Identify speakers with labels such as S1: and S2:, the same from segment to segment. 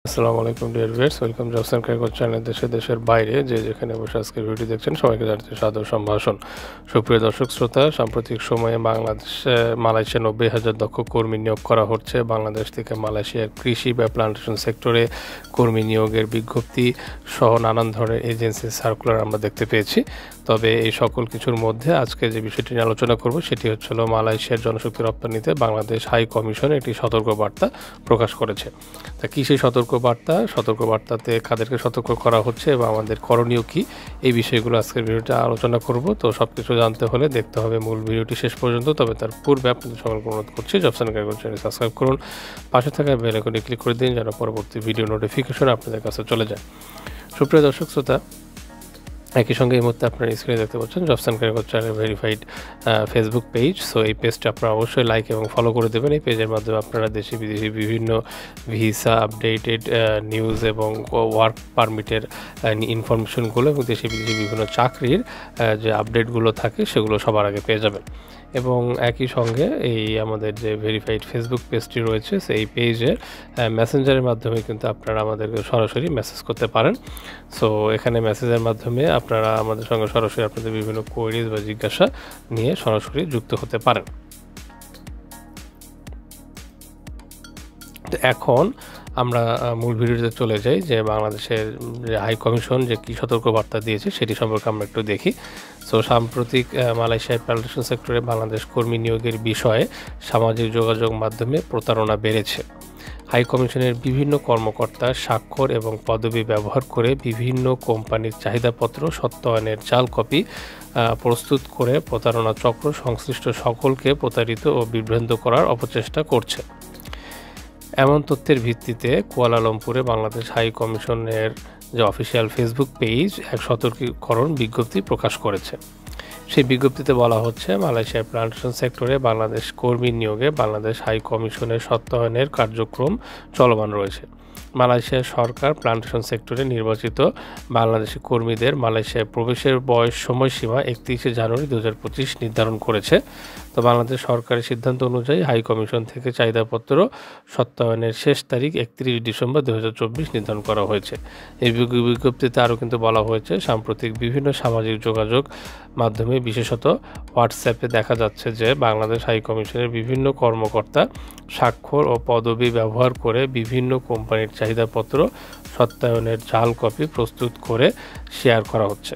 S1: আসসালামু আলাইকুম dear viewers, welcome jobs and career channel. দেশের বাইরে যে যেখানে বসে আজকের ভিডিও দেখছেন সবাইকে জানাচ্ছি সাদর সম্ভাষণ। সুপ্রিয় দর্শক শ্রোতা, সাম্প্রতিক সময়ে বাংলাদেশে মালয়েশিয়া 90,000 দক্ষ কর্মী নিয়োগ করা হচ্ছে। বাংলাদেশ থেকে মালয়েশিয়ার কৃষি বা প্লান্টেশন সেক্টরে কর্মী নিয়োগের বিজ্ঞপ্তি সহ নানান ধরনের এজেন্সির সার্কুলার আমরা দেখতে পেয়েছি। তবে এই সকল কিছুর মধ্যে আজকে যে বিষয়টি নিয়ে আলোচনা করব সেটি হচ্ছে মালয়েশিয়ার জনশক্তি রপ্তানিতে বাংলাদেশ হাই কমিশন একটি সতর্কবার্তা প্রকাশ করেছে। তা কী সেই সতর্কবার্তাতে কাদেরকে সতর্ক করা হচ্ছে এবং আমাদের করণীয় কী, এই বিষয়গুলো আজকের ভিডিওতে আলোচনা করব। তো সব কিছু জানতে হলে দেখতে হবে মূল ভিডিওটি শেষ পর্যন্ত। তবে তার পূর্বে আপনাদের সকলকে অনুরোধ করছি jobs and career channel subscribe করুন, পাশে থাকা বেল আইকনে ক্লিক করে দিন যেন পরবর্তী ভিডিও নোটিফিকেশন আপনাদের কাছে চলে যায়। সুপ্রিয় দর্শক শ্রোতা, একই সঙ্গে এই মুহূর্তে আপনারা স্ক্রিনে দেখতে পাচ্ছেন jobs and career channel verified Facebook page. So এই পেজটা আপনারা অবশ্যই লাইক এবং ফলো করে দেবেন। এই পেজের মাধ্যমে আপনারা দেশি বিদেশি বিভিন্ন ভিসা আপডেটেড নিউজ এবং ওয়ার্ক পারমিটের ইনফরমেশনগুলো এবং দেশি বিদেশি বিভিন্ন চাকরির যে আপডেটগুলো থাকে সেগুলো সবার আগে পেয়ে যাবেন। এবং একই সঙ্গে এই আমাদের যে ভেরিফাইড ফেসবুক পেজটি রয়েছে সেই পেজের মেসেঞ্জারের মাধ্যমে কিন্তু আপনারা আমাদেরকে সরাসরি মেসেজ করতে পারেন। সো এখানে মেসেজের মাধ্যমে আপনারা আমাদের সঙ্গে সরাসরি আপনাদের বিভিন্ন কোয়েরিজ বা জিজ্ঞাসা নিয়ে সরাসরি যুক্ত হতে পারেন। তো এখন আমরা মূল ভিডিওতে চলে যাই যে বাংলাদেশের যে হাই কমিশন যে কী সতর্কবার্তা দিয়েছে সেটি সম্পর্কে আমরা একটু দেখি। সো সাম্প্রতিক মালয়েশিয়ার প্লান্টেশন সেক্টরে বাংলাদেশ কর্মী নিয়োগের বিষয়ে সামাজিক যোগাযোগ মাধ্যমে প্রতারণা বেড়েছে। হাই কমিশনের বিভিন্ন কর্মকর্তা স্বাক্ষর এবং পদবি ব্যবহার করে বিভিন্ন কোম্পানির চাহিদাপত্র সত্যায়নের জাল কপি প্রস্তুত করে প্রতারণা চক্র সংশ্লিষ্ট সকলকে প্রতারিত ও বিভ্রান্ত করার অপচেষ্টা করছে। এমন তথ্যের ভিত্তিতে কুয়ালালামপুরে বাংলাদেশ হাই কমিশনের যে অফিসিয়াল ফেসবুক পেজ এক সতর্কীকরণ বিজ্ঞপ্তি প্রকাশ করেছে। সেই বিজ্ঞপ্তিতে বলা হচ্ছে, মালয়েশিয়ার প্লান্টেশন সেক্টরে বাংলাদেশ কর্মী নিয়োগে বাংলাদেশ হাই কমিশনের সত্যায়নের কার্যক্রম চলমান রয়েছে। মালয়েশিয়ার সরকার প্লান্টেশন সেক্টরে নির্বাচিত বাংলাদেশি কর্মীদের মালয়েশিয়ায় প্রবেশের সময়সীমা 31 জানুয়ারি 2025 নির্ধারণ করেছে। তো বাংলাদেশ সরকারের সিদ্ধান্ত অনুযায়ী হাই কমিশন থেকে চাহিদাপত্র সত্যায়নের শেষ তারিখ 31 ডিসেম্বর 2024 নির্ধারণ করা হয়েছে। এই বিজ্ঞপ্তিতে আরও কিন্তু বলা হয়েছে, সাম্প্রতিক বিভিন্ন সামাজিক যোগাযোগ মাধ্যমে বিশেষত হোয়াটসঅ্যাপে দেখা যাচ্ছে যে বাংলাদেশ হাই কমিশনের বিভিন্ন কর্মকর্তা স্বাক্ষর ও পদবি ব্যবহার করে বিভিন্ন কোম্পানির চাহিদাপত্র সত্যায়নের জাল কপি প্রস্তুত করে শেয়ার করা হচ্ছে।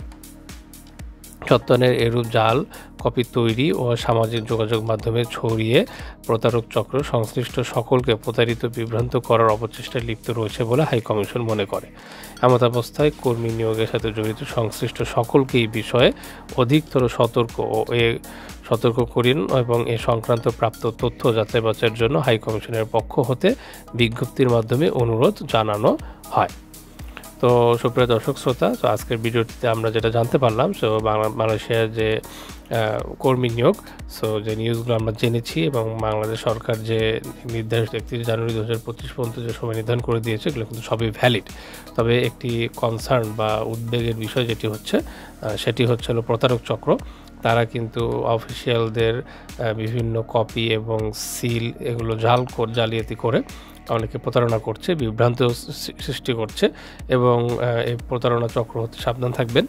S1: সত্যায়নের এরূপ জাল কপি তৈরি ও সামাজিক যোগাযোগ মাধ্যমে ছড়িয়ে প্রতারক চক্র সংশ্লিষ্ট সকলকে প্রতারিত বিভ্রান্ত করার অপচেষ্টায় লিপ্ত রয়েছে বলে হাই কমিশন মনে করে। এমতাবস্থায় কর্মী নিয়োগের সাথে জড়িত সংশ্লিষ্ট সকলকে এই বিষয়ে অধিকতর সতর্ক করেন এবং এ সংক্রান্ত প্রাপ্ত তথ্য যাচাই বাছাইয়ের জন্য হাই কমিশনের পক্ষ হতে বিজ্ঞপ্তির মাধ্যমে অনুরোধ জানানো হয়। তো সুপ্রিয় দর্শক শ্রোতা, তো আজকের ভিডিওটিতে আমরা যেটা জানতে পারলাম, সো মালয়েশিয়ার যে কর্মী নিয়োগ, সো যে নিউজগুলো আমরা জেনেছি এবং বাংলাদেশ সরকার যে নির্ধারিত 31 জানুয়ারি 2025 পর্যন্ত যে সময় নির্ধারণ করে দিয়েছে এগুলো কিন্তু সবই ভ্যালিড। তবে একটি কনসার্ন বা উদ্বেগের বিষয় যেটি হচ্ছে সেটি হচ্ছে প্রতারক চক্র। তারা কিন্তু অফিসিয়ালদের বিভিন্ন কপি এবং সিল এগুলো জালিয়াতি করে অনেকে প্রতারণা করছে, বিভ্রান্ত সৃষ্টি করছে এবং এই প্রতারণা চক্র হতে সাবধান থাকবেন।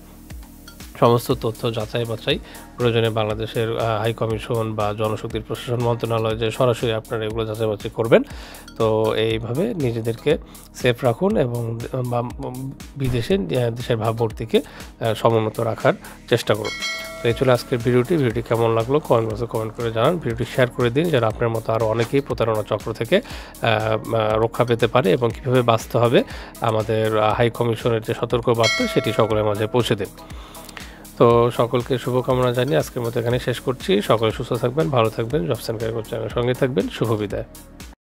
S1: সমস্ত তথ্য যাচাই বাছাই প্রয়োজনে বাংলাদেশের হাই কমিশন বা জনশক্তির প্রশাসন মন্ত্রণালয় যে সরাসরি আপনারা এগুলো যাচাই বাছাই করবেন। তো এইভাবে নিজেদেরকে সেফ রাখুন এবং দেশের ভাবমূর্তিকে সমুন্নত রাখার চেষ্টা করুন। তো এই ছিল আজকের ভিডিওটি কেমন লাগলো কমেন্ট বক্সে কমেন্ট করে জানান। ভিডিওটি শেয়ার করে দিন যেন আপনার মতো আরও অনেকেই প্রতারণা চক্র থেকে রক্ষা পেতে পারে এবং কীভাবে বাঁচতে হবে আমাদের হাই কমিশনের যে সতর্কবার্তা সেটি সকলের মাঝে পৌঁছে দিন। তো সকলকে শুভকামনা জানিয়ে আজকের মতো এখানে শেষ করছি। সকলে সুস্থ থাকবেন, ভালো থাকবেন, জবস এন্ড ক্যারিয়ার চ্যানেলের সঙ্গে থাকবেন। শুভ বিদায়।